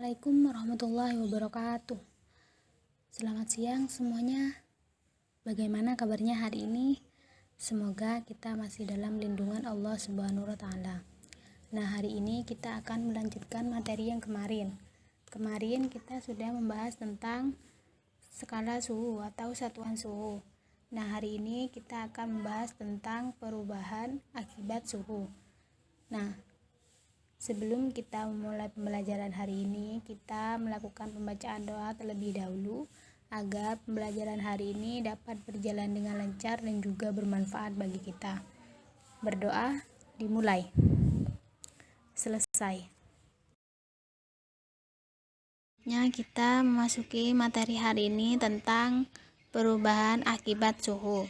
Assalamualaikum warahmatullahi wabarakatuh. Selamat siang semuanya. Bagaimana kabarnya hari ini? Semoga kita masih dalam lindungan Allah Subhanahu wa taala. Nah, hari ini kita akan melanjutkan materi yang kemarin. Kemarin kita sudah membahas tentang skala suhu atau satuan suhu. Nah, hari ini kita akan membahas tentang perubahan akibat suhu. Nah, sebelum kita memulai pembelajaran hari ini, kita melakukan pembacaan doa terlebih dahulu agar pembelajaran hari ini dapat berjalan dengan lancar dan juga bermanfaat bagi kita. Berdoa dimulai. Selesai. Kita memasuki materi hari ini tentang perubahan akibat suhu.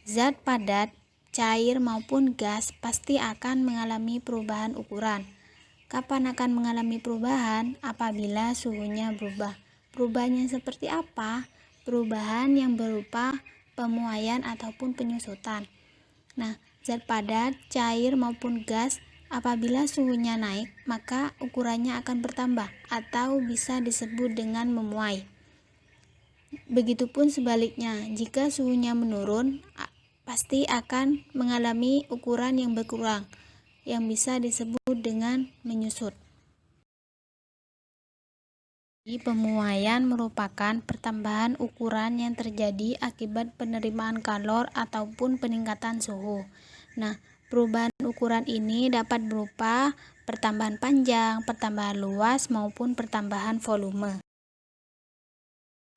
Zat padat, cair maupun gas pasti akan mengalami perubahan ukuran. Kapan akan mengalami perubahan? Apabila suhunya berubah. Perubahannya seperti apa? Perubahan yang berupa pemuaian ataupun penyusutan. Nah, zat padat, cair maupun gas apabila suhunya naik, maka ukurannya akan bertambah atau bisa disebut dengan memuai. Begitupun sebaliknya, jika suhunya menurun, pasti akan mengalami ukuran yang berkurang, yang bisa disebut dengan menyusut. Pemuaian merupakan pertambahan ukuran yang terjadi akibat penerimaan kalor ataupun peningkatan suhu. Nah, perubahan ukuran ini dapat berupa pertambahan panjang, pertambahan luas, maupun pertambahan volume.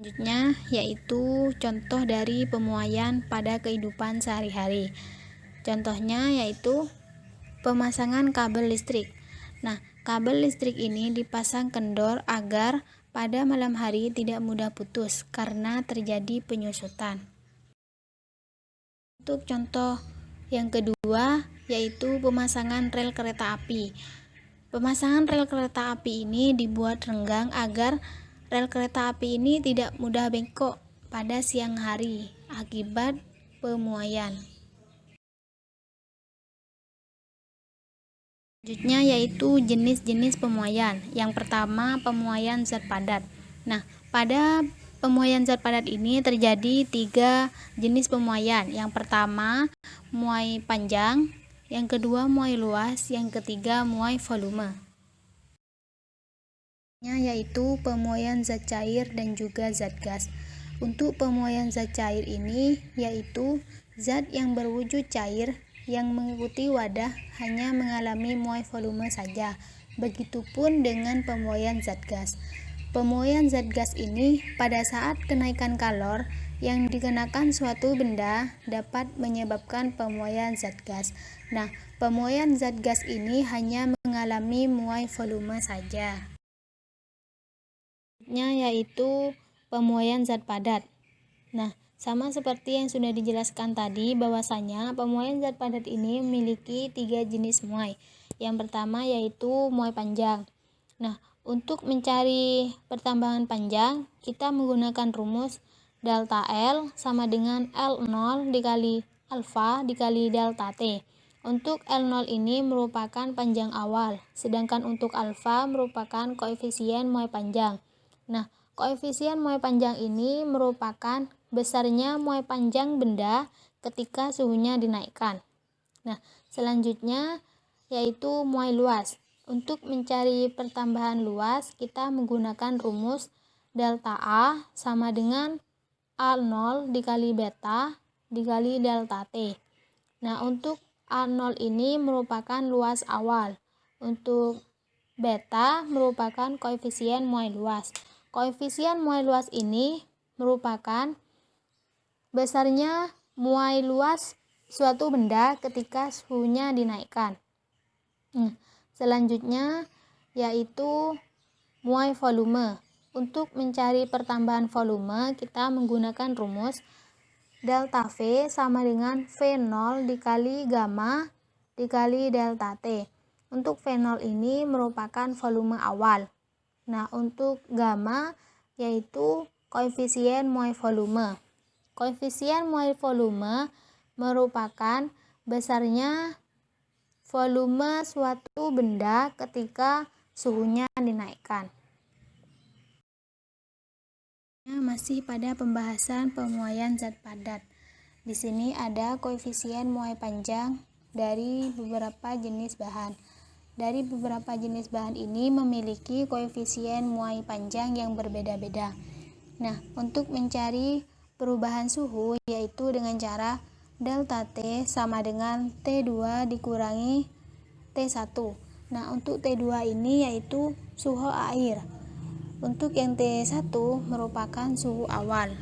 Selanjutnya yaitu contoh dari pemuaian pada kehidupan sehari-hari. Contohnya yaitu pemasangan kabel listrik. Nah, kabel listrik ini dipasang kendor agar pada malam hari tidak mudah putus karena terjadi penyusutan. Untuk contoh yang kedua yaitu pemasangan rel kereta api. Pemasangan rel kereta api ini dibuat renggang agar rel kereta api ini tidak mudah bengkok pada siang hari akibat pemuaian. Selanjutnya yaitu jenis-jenis pemuaian. Yang pertama, pemuaian zat padat. Nah, pada pemuaian zat padat ini terjadi 3 jenis pemuaian. Yang pertama, muai panjang, yang kedua muai luas, yang ketiga muai volume. Yaitu pemuaian zat cair dan juga zat gas. Untuk pemuaian zat cair ini yaitu zat yang berwujud cair yang mengikuti wadah hanya mengalami muai volume saja. Begitupun dengan pemuaian zat gas. Pemuaian zat gas ini pada saat kenaikan kalor yang dikenakan suatu benda dapat menyebabkan pemuaian zat gas. Nah, pemuaian zat gas ini hanya mengalami muai volume saja. Yaitu pemuaian zat padat. Nah, sama seperti yang sudah dijelaskan tadi, bahwasanya pemuaian zat padat ini memiliki 3 jenis muai. Yang pertama yaitu muai panjang. Nah, untuk mencari pertambahan panjang, kita menggunakan rumus delta L sama dengan L0 dikali alfa dikali delta T. Untuk L0 ini merupakan panjang awal, sedangkan untuk alfa merupakan koefisien muai panjang. Nah, koefisien muai panjang ini merupakan besarnya muai panjang benda ketika suhunya dinaikkan. Nah, selanjutnya yaitu muai luas. Untuk mencari pertambahan luas, kita menggunakan rumus delta A sama dengan A0 dikali beta dikali delta T. Nah, untuk A0 ini merupakan luas awal. Untuk beta merupakan koefisien muai luas. Koefisien muai luas ini merupakan besarnya muai luas suatu benda ketika suhunya dinaikkan. Selanjutnya yaitu muai volume. Untuk mencari pertambahan volume, kita menggunakan rumus delta V sama dengan V0 dikali gamma dikali delta T. Untuk V0 ini merupakan volume awal. Nah, untuk gamma yaitu koefisien muai volume. Koefisien muai volume merupakan besarnya volume suatu benda ketika suhunya dinaikkan. Masih pada pembahasan pemuaian zat padat. Di sini ada koefisien muai panjang dari beberapa jenis bahan. Dari beberapa jenis bahan ini memiliki koefisien muai panjang yang berbeda-beda. Nah, untuk mencari perubahan suhu yaitu dengan cara delta T sama dengan T2 dikurangi T1. Nah, untuk T2 ini yaitu suhu air. Untuk yang T1 merupakan suhu awal.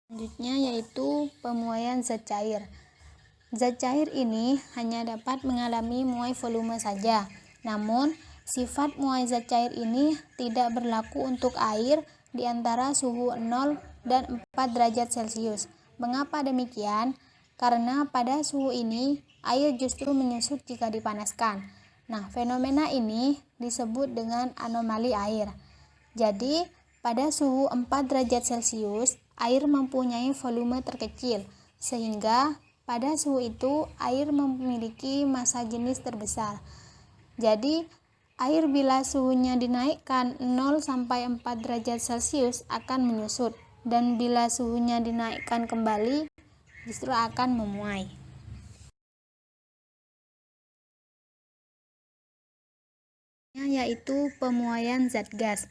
Selanjutnya yaitu pemuaian zat cair. Zat cair ini hanya dapat mengalami muai volume saja. Namun, sifat muai zat cair ini tidak berlaku untuk air di antara suhu 0 dan 4 derajat Celcius. Mengapa demikian? Karena pada suhu ini air justru menyusut jika dipanaskan. Nah, fenomena ini disebut dengan anomali air. Jadi, pada suhu 4 derajat Celcius, air mempunyai volume terkecil, sehingga pada suhu itu air memiliki massa jenis terbesar. Jadi, air bila suhunya dinaikkan 0 sampai 4 derajat Celcius akan menyusut, dan bila suhunya dinaikkan kembali justru akan memuai. Yaitu pemuaian zat gas.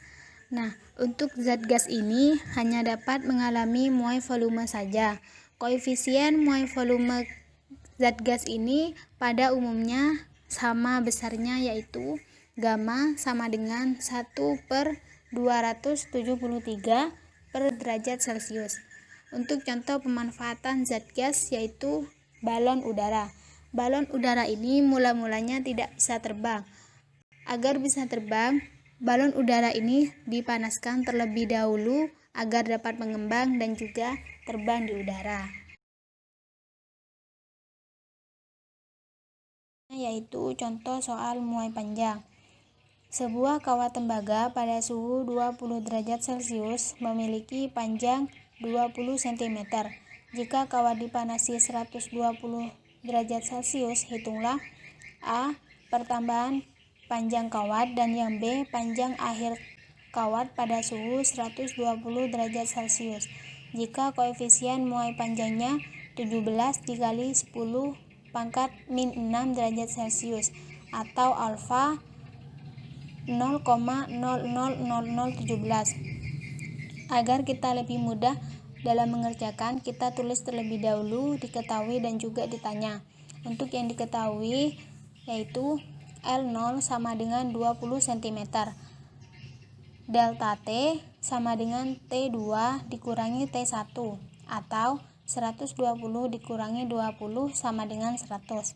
Nah, untuk zat gas ini hanya dapat mengalami muai volume saja. Koefisien muai volume zat gas ini pada umumnya sama besarnya, yaitu gamma sama dengan 1/273 per derajat Celcius. Untuk contoh pemanfaatan zat gas yaitu balon udara. Balon udara ini mula-mulanya tidak bisa terbang. Agar bisa terbang, balon udara ini dipanaskan terlebih dahulu agar dapat mengembang dan juga terbang di udara. Yaitu contoh soal muai panjang. Sebuah kawat tembaga pada suhu 20 derajat Celcius memiliki panjang 20 cm. Jika kawat dipanasi 120 derajat Celcius, hitunglah A. Pertambahan panjang kawat, dan yang B. Panjang akhir kawat pada suhu 120 derajat Celcius. Jika koefisien muai panjangnya 17 dikali 10 pangkat min 6 derajat Celcius atau alfa 0,000017. Agar kita lebih mudah dalam mengerjakan, kita tulis terlebih dahulu diketahui dan juga ditanya. Untuk yang diketahui yaitu L0 sama dengan 20 cm. Delta T sama dengan T2 dikurangi T1 atau 120 dikurangi 20 sama dengan 100.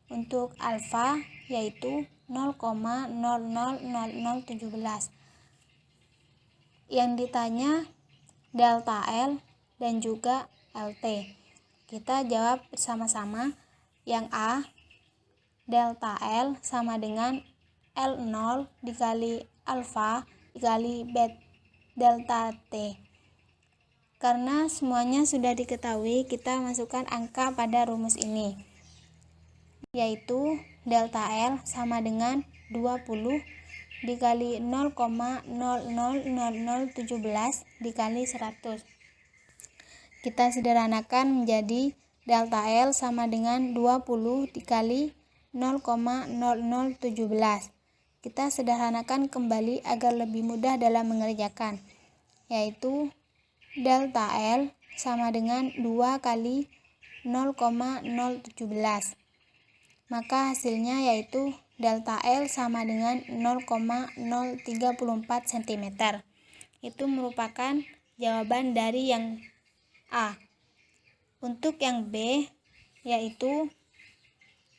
Untuk alfa yaitu 0,000017. Yang ditanya delta L dan juga LT. Kita jawab bersama-sama. Yang A, delta L sama dengan L0 dikali alfa dikali delta T. Karena semuanya sudah diketahui, kita masukkan angka pada rumus ini, yaitu delta L sama dengan 20 dikali 0,000017 dikali 100. Kita sederhanakan menjadi delta L sama dengan 20 dikali 0,0017. Kita sederhanakan kembali agar lebih mudah dalam mengerjakan, yaitu delta L sama dengan 2 kali 0,017. Maka hasilnya yaitu delta L sama dengan 0,034 cm. Itu merupakan jawaban dari yang A. Untuk yang B yaitu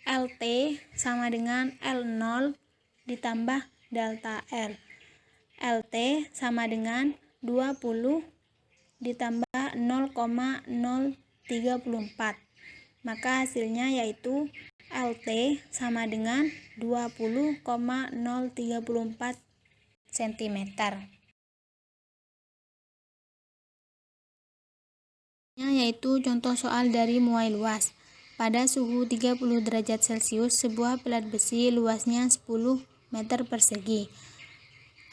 LT sama dengan L0 ditambah delta L. LT sama dengan 20 ditambah 0,034. Maka hasilnya yaitu LT sama dengan 20,034 cm. Yaitu contoh soal dari muai luas. pada suhu 30 derajat Celcius sebuah pelat besi luasnya 10 meter persegi.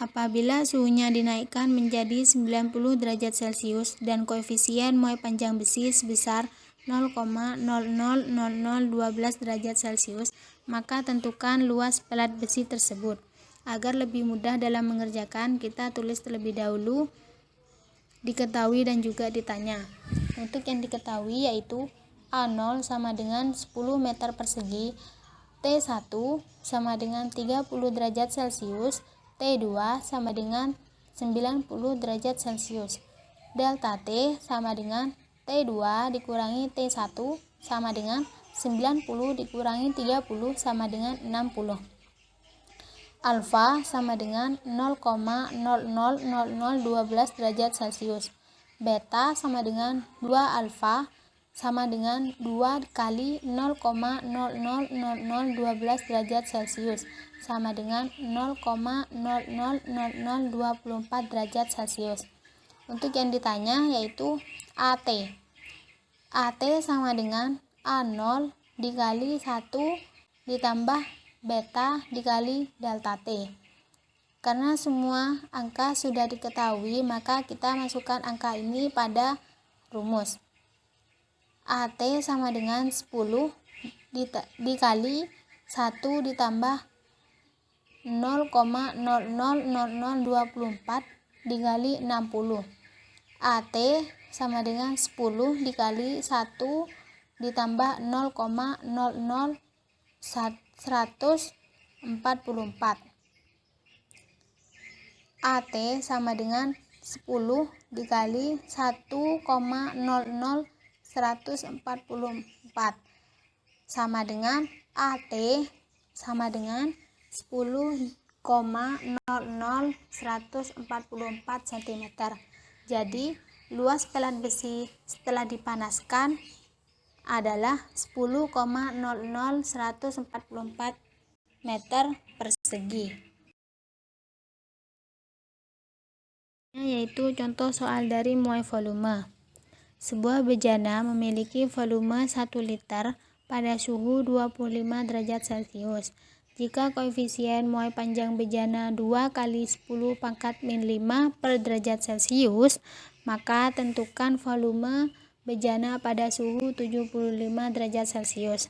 Apabila suhunya dinaikkan menjadi 90 derajat Celcius dan koefisien muai panjang besi sebesar 0,000012 derajat Celcius, maka tentukan luas pelat besi tersebut. Agar lebih mudah dalam mengerjakan, kita tulis terlebih dahulu diketahui dan juga ditanya. Untuk yang diketahui yaitu A0 sama dengan 10 meter persegi, T1 sama dengan 30 derajat Celcius, T2 sama dengan 90 derajat Celcius. Delta T sama dengan T2 dikurangi T1 sama dengan 90 dikurangi 30 sama dengan 60. Alfa sama dengan 0,000012 derajat Celcius. Beta sama dengan 2 alfa sama dengan 2 kali 0,000012 derajat Celcius sama dengan 0,000024 derajat Celcius. Untuk yang ditanya yaitu AT. AT sama dengan A0 dikali 1 ditambah beta dikali delta T. Karena semua angka sudah diketahui, maka kita masukkan angka ini pada rumus. AT sama dengan 10 dikali 1 ditambah 0,000024 dikali 60. AT sama dengan 10 dikali 1 ditambah 0,000144. AT sama dengan 10 dikali 1,000144 sama dengan AT sama dengan 10,000144 cm. Jadi luas pelat besi setelah dipanaskan adalah 10,000144 meter persegi. Yaitu contoh soal dari muai volume. Sebuah bejana memiliki volume 1 liter pada suhu 25 derajat Celcius. Jika koefisien muai panjang bejana 2 kali 10 pangkat min 5 per derajat Celcius, maka tentukan volume bejana pada suhu 75 derajat Celcius.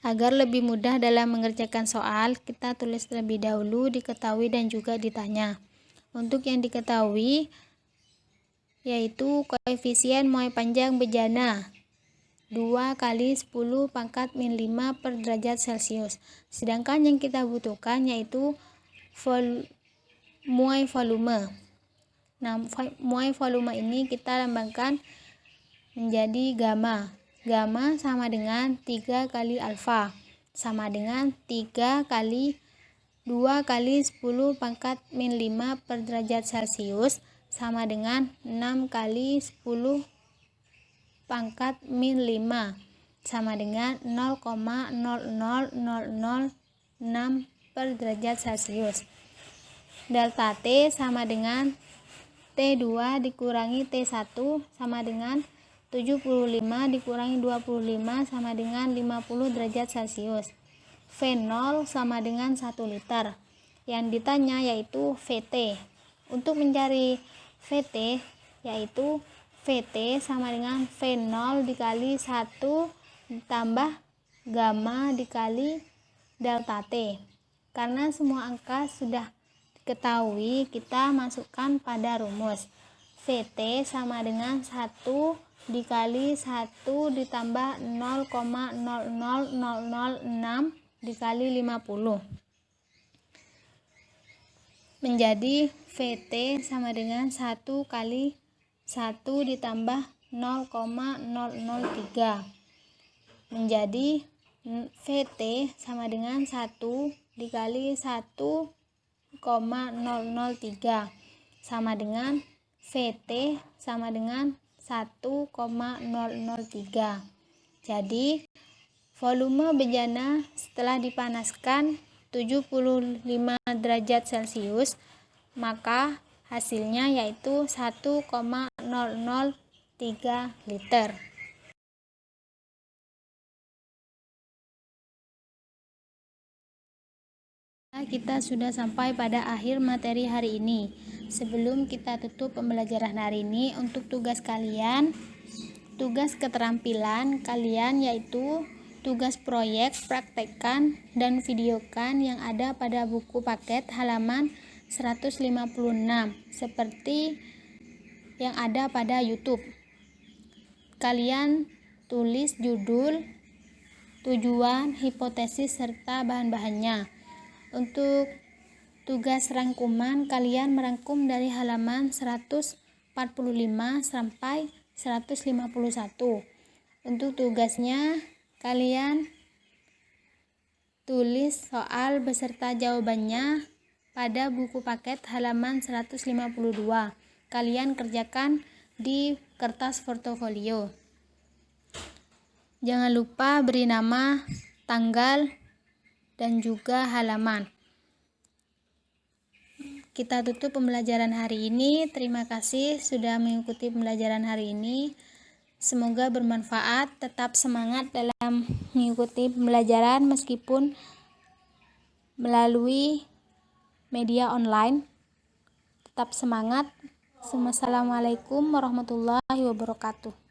Agar lebih mudah dalam mengerjakan soal, kita tulis terlebih dahulu diketahui dan juga ditanya. Untuk yang diketahui yaitu koefisien muai panjang bejana 2 kali 10 pangkat min 5 per derajat Celcius. Sedangkan yang kita butuhkan yaitu muai volume. Nah, muai volume ini kita lambangkan menjadi gamma. Gamma sama dengan 3 kali alfa sama dengan 3 kali 2 kali 10 pangkat min 5 per derajat Celcius sama dengan 6 kali 10 pangkat min 5 sama dengan 0,00006 per derajat Celcius. Delta T sama dengan T2 dikurangi T1 sama dengan 75 dikurangi 25 sama dengan 50 derajat Celcius. V0 sama dengan 1 liter. Yang ditanya yaitu VT. Untuk mencari VT yaitu VT sama dengan V0 dikali 1 ditambah gamma dikali delta T. Karena semua angka sudah diketahui, kita masukkan pada rumus. VT sama dengan 1 dikali 1 ditambah 0,00006 dikali 50. Menjadi VT sama dengan 1 kali 1 ditambah 0,003. Menjadi VT sama dengan 1 dikali 1,003 sama dengan VT sama dengan 1,003. Jadi volume bejana setelah dipanaskan 75 derajat Celcius, maka hasilnya yaitu 1,003 liter. kita sudah sampai pada akhir materi hari ini. Sebelum kita tutup pembelajaran hari ini, untuk tugas kalian, tugas keterampilan kalian yaitu tugas proyek, praktekkan, dan videokan yang ada pada buku paket halaman 156 seperti yang ada pada YouTube. Kalian tulis judul, tujuan, hipotesis, serta bahan-bahannya. Untuk tugas rangkuman, kalian merangkum dari halaman 145 sampai 151. Untuk tugasnya, kalian tulis soal beserta jawabannya pada buku paket halaman 152. Kalian kerjakan di kertas portofolio. Jangan lupa beri nama, tanggal, dan juga halaman. Kita tutup pembelajaran hari ini. Terima kasih sudah mengikuti pembelajaran hari ini. Semoga bermanfaat. Tetap semangat dalam mengikuti pembelajaran meskipun melalui media online. Tetap semangat. Wassalamualaikum warahmatullahi wabarakatuh.